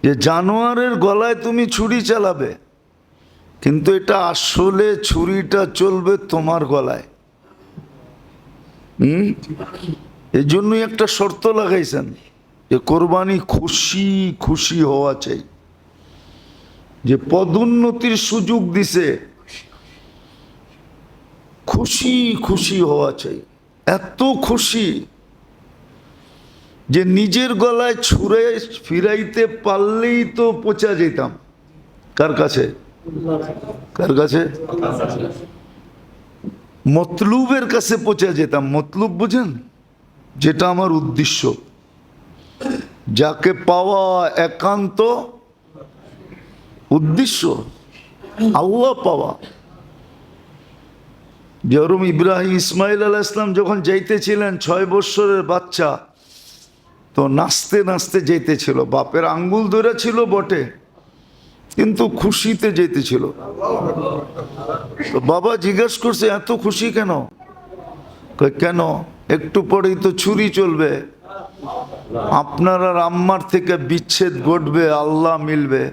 যে জানোয়ারের গলায় তুমি ছুরি চালাবে, কিন্তু এটা আসলে ছুরিটা চলবে তোমার গলায়। এই জন্যই একটা শর্ত লাগাইছেন যে কোরবানি খুশি খুশি হওয়া চাই। যে পদোন্নতির সুযোগ দিছে, খুশি খুশি হওয়া চাই। এত খুশি যে নিজের গলায় ছুঁড়ে ফিরাইতে পারলেই তো পচা যেতাম। কার কাছে? কার কাছে? মতলুবের কাছে পচা যেতাম। মতলুব বুঝেন? যেটা আমার উদ্দেশ্য, যাকে পাওয়া একান্ত উদ্দেশ্য, আল্লাহ পাওয়া। যেরকম ইব্রাহিম ইসমাইল আলাইহিস সালাম যখন যাইতেছিলেন 6 বৎসরের বাচ্চা, তো নাচতে নাচতে যেতেছিল। বাপের আঙ্গুল ধরে ছিল বটে, কিন্তু খুশিতে যেতেছিল। তো বাবা জিজ্ঞেস করছে, এত খুশি কেন? কেন? একটু পরেই তো ছুরি চলবে, আপনার আর আম্মার থেকে বিচ্ছেদ ঘটবে, আল্লাহ মিলবে।